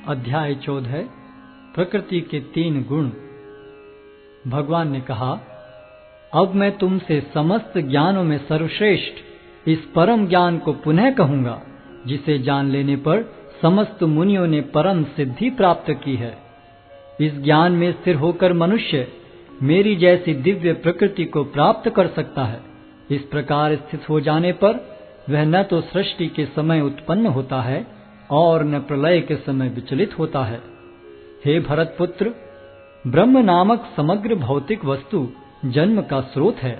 अध्याय 14 प्रकृति के 3 गुण। भगवान ने कहा, अब मैं तुमसे समस्त ज्ञानों में सर्वश्रेष्ठ इस परम ज्ञान को पुनः कहूंगा, जिसे जान लेने पर समस्त मुनियों ने परम सिद्धि प्राप्त की है। इस ज्ञान में स्थिर होकर मनुष्य मेरी जैसी दिव्य प्रकृति को प्राप्त कर सकता है। इस प्रकार स्थित हो जाने पर वह न तो सृष्टि के समय उत्पन्न होता है और न प्रलय के समय विचलित होता है। हे भरतपुत्र, ब्रह्म नामक समग्र भौतिक वस्तु जन्म का स्रोत है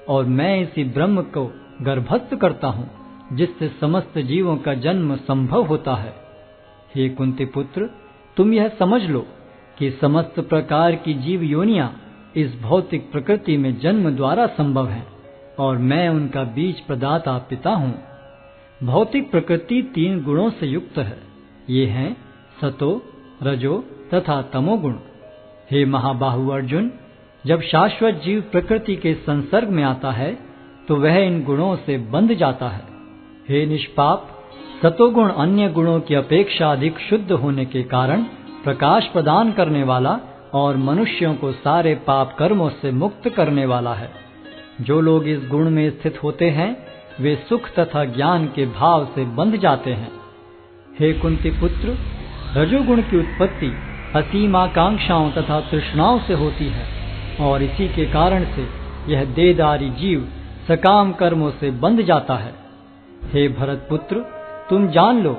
और मैं इसी ब्रह्म को गर्भस्थ करता हूँ, जिससे समस्त जीवों का जन्म संभव होता है। हे कुंती पुत्र, तुम यह समझ लो कि समस्त प्रकार की जीव योनियां इस भौतिक प्रकृति में जन्म द्वारा संभव हैं और मैं उनका बीज प्रदाता पिता हूँ। भौतिक प्रकृति 3 गुणों से युक्त है। ये हैं सतो, रजो तथा तमोगुण। हे महाबाहु अर्जुन, जब शाश्वत जीव प्रकृति के संसर्ग में आता है तो वह इन गुणों से बंध जाता है। हे निष्पाप, सतोगुण अन्य गुणों की अपेक्षा अधिक शुद्ध होने के कारण प्रकाश प्रदान करने वाला और मनुष्यों को सारे पाप कर्मों से मुक्त करने वाला है। जो लोग इस गुण में स्थित होते हैं वे सुख तथा ज्ञान के भाव से बंध जाते हैं। हे कुंती पुत्र, रजोगुण की उत्पत्ति असीम आकांक्षाओं तथा तृष्णाओं से होती है और इसी के कारण से यह देहधारी जीव सकाम कर्मों से बंध जाता है। हे भरतपुत्र, तुम जान लो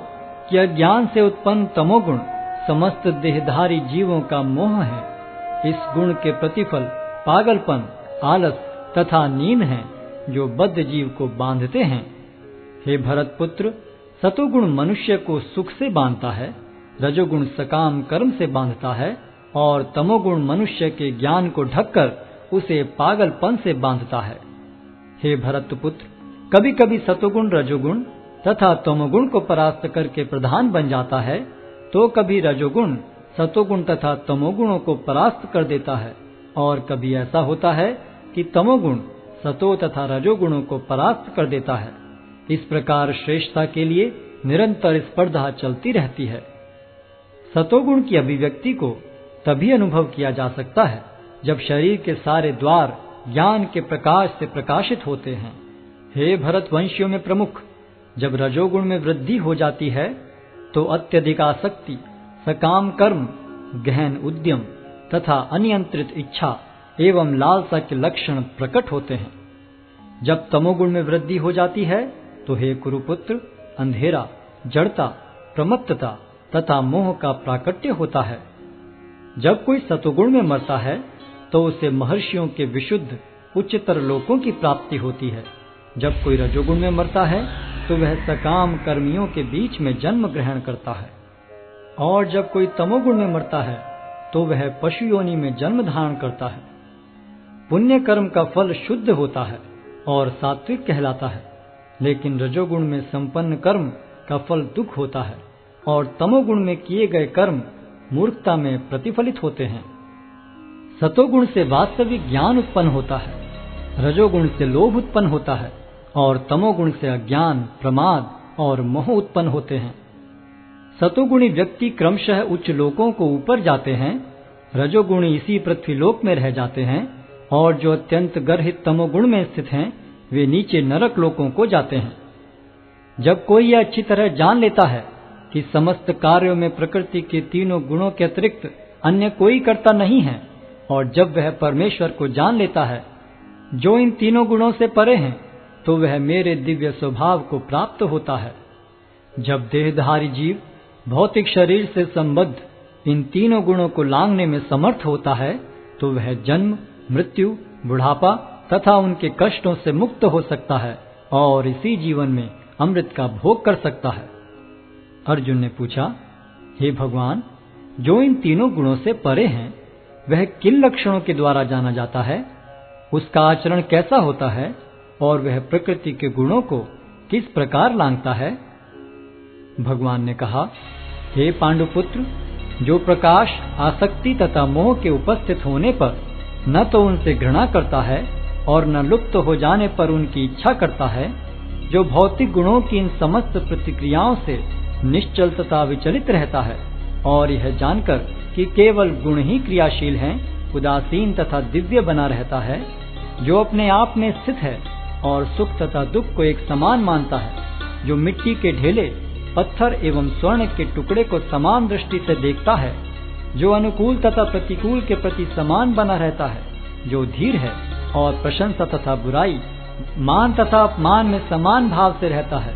कि अज्ञान से उत्पन्न तमोगुण समस्त देहधारी जीवों का मोह है। इस गुण के प्रतिफल पागलपन, आलस तथा नींद हैं, जो बद्ध जीव को बांधते हैं। हे भरतपुत्र, सतोगुण मनुष्य को सुख से बांधता है, रजोगुण सकाम कर्म से बांधता है और तमोगुण मनुष्य के ज्ञान को ढककर उसे पागलपन से बांधता है। हे भरतपुत्र, कभी कभी सतोगुण रजोगुण तथा तमोगुण को परास्त करके प्रधान बन जाता है, तो कभी रजोगुण सतोगुण तथा तमोगुणों को परास्त कर देता है और कभी ऐसा होता है कि तमोगुण सतो तथा रजोगुणों को परास्त कर देता है। इस प्रकार श्रेष्ठता के लिए निरंतर स्पर्धा चलती रहती है। सतोगुण की अभिव्यक्ति को तभी अनुभव किया जा सकता है जब शरीर के सारे द्वार ज्ञान के प्रकाश से प्रकाशित होते हैं। हे भरतवंशियों में प्रमुख, जब रजोगुण में वृद्धि हो जाती है तो अत्यधिक आसक्ति, सकाम कर्म, गहन उद्यम तथा अनियंत्रित इच्छा एवं लालसा के लक्षण प्रकट होते हैं। जब तमोगुण में वृद्धि हो जाती है तो हे कुरुपुत्र, अंधेरा, जड़ता, प्रमत्तता तथा मोह का प्राकट्य होता है। जब कोई सतोगुण में मरता है तो उसे महर्षियों के विशुद्ध उच्चतर लोकों की प्राप्ति होती है। जब कोई रजोगुण में मरता है तो वह सकाम कर्मियों के बीच में जन्म ग्रहण करता है और जब कोई तमोगुण में मरता है तो वह पशु योनि में जन्म धारण करता है। पुण्य कर्म का फल शुद्ध होता है और सात्विक कहलाता है, लेकिन रजोगुण में संपन्न कर्म का फल दुख होता है और तमोगुण में किए गए कर्म मूर्खता में प्रतिफलित होते हैं। सतोगुण से वास्तविक ज्ञान उत्पन्न होता है, रजोगुण से लोभ उत्पन्न होता है और तमोगुण से अज्ञान, प्रमाद और मोह उत्पन्न होते हैं। सतोगुणी व्यक्ति क्रमशः उच्च लोकों को ऊपर जाते हैं, रजोगुणी इसी पृथ्वीलोक में रह जाते हैं और जो अत्यंत गर्हित तमोगुण में स्थित हैं वे नीचे नरक लोकों को जाते हैं। जब कोई यह अच्छी तरह जान लेता है कि समस्त कार्यों में प्रकृति के 3 गुणों के अतिरिक्त अन्य कोई कर्ता नहीं है और जब वह परमेश्वर को जान लेता है जो इन 3 गुणों से परे हैं, तो वह मेरे दिव्य स्वभाव को प्राप्त होता है। जब देहधारी जीव भौतिक शरीर से संबद्ध इन 3 गुणों को लांघने में समर्थ होता है तो वह जन्म, मृत्यु, बुढ़ापा तथा उनके कष्टों से मुक्त हो सकता है और इसी जीवन में अमृत का भोग कर सकता है। अर्जुन ने पूछा, हे भगवान, जो इन 3 गुणों से परे हैं वह किन लक्षणों के द्वारा जाना जाता है? उसका आचरण कैसा होता है और वह प्रकृति के गुणों को किस प्रकार लांघता है? भगवान ने कहा, हे पांडुपुत्र, जो प्रकाश, आसक्ति तथा मोह के उपस्थित होने पर न तो उनसे घृणा करता है और न लुप्त हो जाने पर उनकी इच्छा करता है, जो भौतिक गुणों की इन समस्त प्रतिक्रियाओं से निश्चल तथा विचलित रहता है, और यह जानकर कि केवल गुण ही क्रियाशील हैं, उदासीन तथा दिव्य बना रहता है, जो अपने आप में स्थित है और सुख तथा दुख को एक समान मानता है, जो मिट्टी के ढेले, पत्थर एवं स्वर्ण के टुकड़े को समान दृष्टि से देखता है, जो अनुकूल तथा प्रतिकूल के प्रति समान बना रहता है, जो धीर है और प्रशंसा तथा बुराई, मान तथा अपमान में समान भाव से रहता है,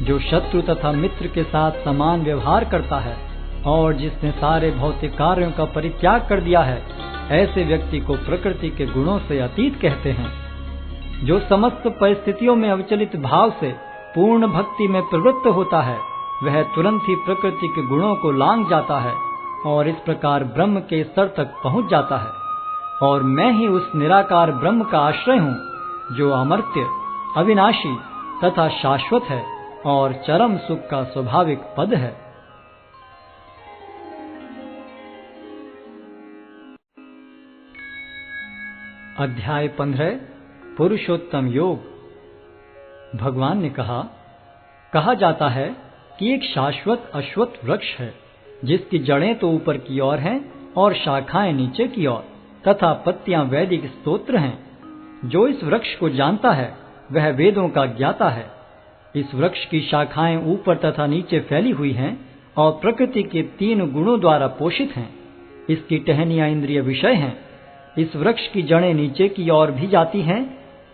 जो शत्रु तथा मित्र के साथ समान व्यवहार करता है और जिसने सारे भौतिक कार्यों का परित्याग कर दिया है, ऐसे व्यक्ति को प्रकृति के गुणों से अतीत कहते हैं। जो समस्त परिस्थितियों में अविचलित भाव से पूर्ण भक्ति में प्रवृत्त होता है, वह तुरंत ही प्रकृति के गुणों को लांघ जाता है और इस प्रकार ब्रह्म के स्तर तक पहुंच जाता है। और मैं ही उस निराकार ब्रह्म का आश्रय हूँ, जो अमर्त्य, अविनाशी तथा शाश्वत है और चरम सुख का स्वाभाविक पद है। अध्याय 15 पुरुषोत्तम योग। भगवान ने कहा जाता है कि एक शाश्वत अश्वत्थ वृक्ष है, जिसकी जड़ें तो ऊपर की ओर हैं और शाखाएं नीचे की ओर तथा पत्तियां वैदिक स्तोत्र हैं। जो इस वृक्ष को जानता है, वह वेदों का ज्ञाता है। इस वृक्ष की शाखाएं ऊपर तथा नीचे फैली हुई हैं और प्रकृति के 3 गुणों द्वारा पोषित हैं। इसकी टहनियां इंद्रिय विषय हैं। इस वृक्ष की जड़ें नीचे की ओर भी जाती हैं,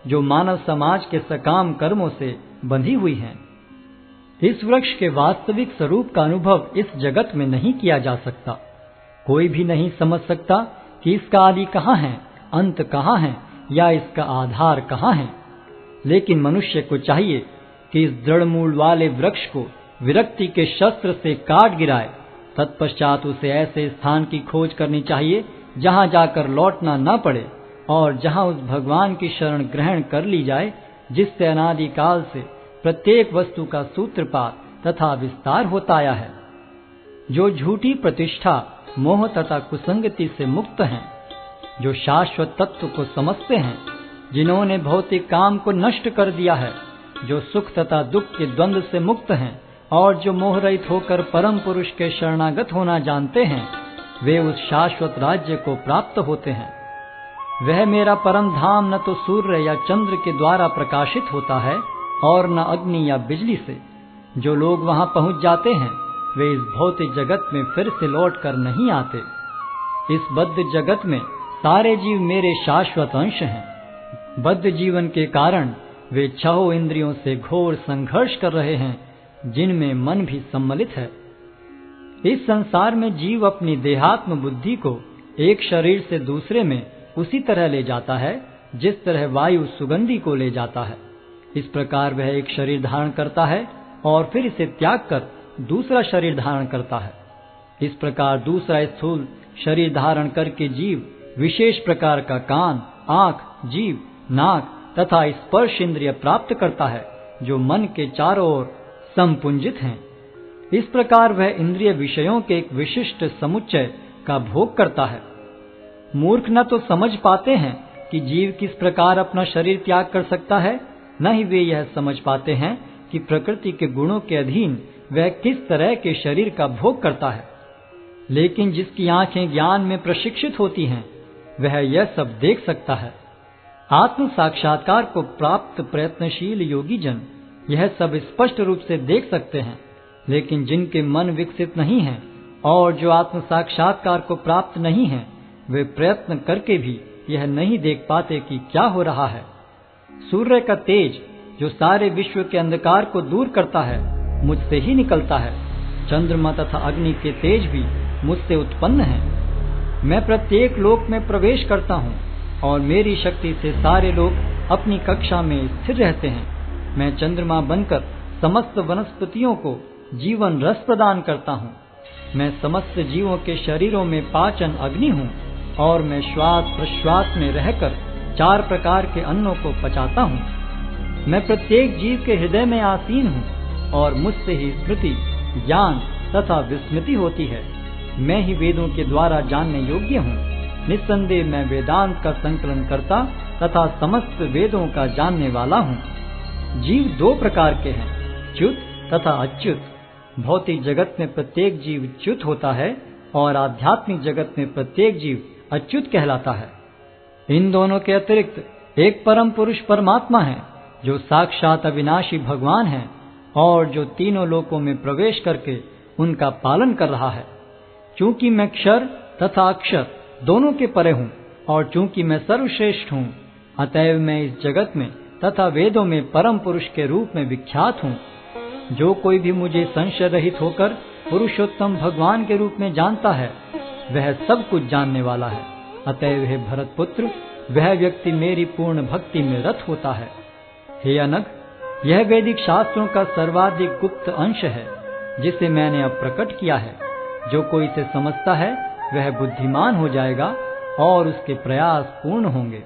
जो मानव समाज के सकाम कर्मों से बंधी हुई हैं। इस वृक्ष के वास्तविक स्वरूप का अनुभव इस जगत में नहीं किया जा सकता। कोई भी नहीं समझ सकता कि इसका आदि कहाँ है, अंत कहाँ है या इसका आधार कहाँ है। लेकिन मनुष्य को चाहिए कि इस दृढ़ मूल वाले वृक्ष को विरक्ति के शस्त्र से काट गिराए। तत्पश्चात उसे ऐसे स्थान की खोज करनी चाहिए जहां जाकर लौटना न पड़े और जहां उस भगवान की शरण ग्रहण कर ली जाए, जिससे अनादि काल से प्रत्येक वस्तु का सूत्रपात तथा विस्तार होता आया है। जो झूठी प्रतिष्ठा, मोह तथा कुसंगति से मुक्त हैं, जो शाश्वत तत्व को समझते हैं, जिन्होंने भौतिक काम को नष्ट कर दिया है, जो सुख तथा दुख के द्वंद्व से मुक्त हैं और जो मोह रहित होकर परम पुरुष के शरणागत होना जानते हैं, वे उस शाश्वत राज्य को प्राप्त होते हैं। वह मेरा परम धाम न तो सूर्य या चंद्र के द्वारा प्रकाशित होता है और न अग्नि या बिजली से। जो लोग वहां पहुंच जाते हैं, वे इस भौतिक जगत में फिर से लौट कर नहीं आते। इस बद्ध जगत में सारे जीव मेरे शाश्वत अंश हैं। बद्ध जीवन के कारण वे 6 इंद्रियों से घोर संघर्ष कर रहे हैं, जिनमें मन भी सम्मिलित है। इस संसार में जीव अपनी देहात्म बुद्धि को एक शरीर से दूसरे में उसी तरह ले जाता है जिस तरह वायु सुगंधि को ले जाता है। इस प्रकार वह एक शरीर धारण करता है और फिर इसे त्याग कर दूसरा शरीर धारण करता है। इस प्रकार दूसरा स्थूल शरीर धारण करके जीव विशेष प्रकार का कान, आंख, जीभ, नाक तथा स्पर्श इंद्रिय प्राप्त करता है, जो मन के चारों ओर संपुंजित हैं। इस प्रकार वह इंद्रिय विषयों के एक विशिष्ट समुच्चय का भोग करता है। मूर्ख न तो समझ पाते हैं कि जीव किस प्रकार अपना शरीर त्याग कर सकता है, न ही वे यह समझ पाते हैं कि प्रकृति के गुणों के अधीन वह किस तरह के शरीर का भोग करता है। लेकिन जिसकी आंखें ज्ञान में प्रशिक्षित होती हैं, वह यह सब देख सकता है। आत्म साक्षात्कार को प्राप्त प्रयत्नशील योगी जन यह सब स्पष्ट रूप से देख सकते हैं। लेकिन जिनके मन विकसित नहीं हैं और जो आत्म साक्षात्कार को प्राप्त नहीं हैं, वे प्रयत्न करके भी यह नहीं देख पाते कि क्या हो रहा है। सूर्य का तेज जो सारे विश्व के अंधकार को दूर करता है, मुझसे ही निकलता है। चंद्रमा तथा अग्नि के तेज भी मुझसे उत्पन्न हैं। मैं प्रत्येक लोक में प्रवेश करता हूँ और मेरी शक्ति से सारे लोग अपनी कक्षा में स्थिर रहते हैं। मैं चंद्रमा बनकर समस्त वनस्पतियों को जीवन रस प्रदान करता हूँ। मैं समस्त जीवों के शरीरों में पाचन अग्नि हूँ और मैं श्वास प्रश्वास में रहकर 4 प्रकार के अन्नों को पचाता हूँ। मैं प्रत्येक जीव के हृदय में आसीन हूँ और मुझसे ही स्मृति, ज्ञान तथा विस्मृति होती है। मैं ही वेदों के द्वारा जानने योग्य हूँ। निस्संदेह मैं वेदांत का संकलन करता तथा समस्त वेदों का जानने वाला हूँ। जीव 2 प्रकार के हैं, च्युत तथा अच्युत। भौतिक जगत में प्रत्येक जीव च्युत होता है और आध्यात्मिक जगत में प्रत्येक जीव अच्युत कहलाता है। इन दोनों के अतिरिक्त एक परम पुरुष परमात्मा है जो साक्षात अविनाशी भगवान है और जो तीनों लोकों में प्रवेश करके उनका पालन कर रहा है। चूंकि मैं क्षर तथा अक्षर दोनों के परे हूँ और चूंकि मैं सर्वश्रेष्ठ हूँ, अतएव मैं इस जगत में तथा वेदों में परम पुरुष के रूप में विख्यात हूँ। जो कोई भी मुझे संशय रहित होकर पुरुषोत्तम भगवान के रूप में जानता है, वह सब कुछ जानने वाला है। अतएव हे भरत पुत्र, वह व्यक्ति मेरी पूर्ण भक्ति में रत होता है। हे अनग, यह वैदिक शास्त्रों का सर्वाधिक गुप्त अंश है जिसे मैंने अब प्रकट किया है। जो कोई इसे समझता है वह बुद्धिमान हो जाएगा और उसके प्रयास पूर्ण होंगे।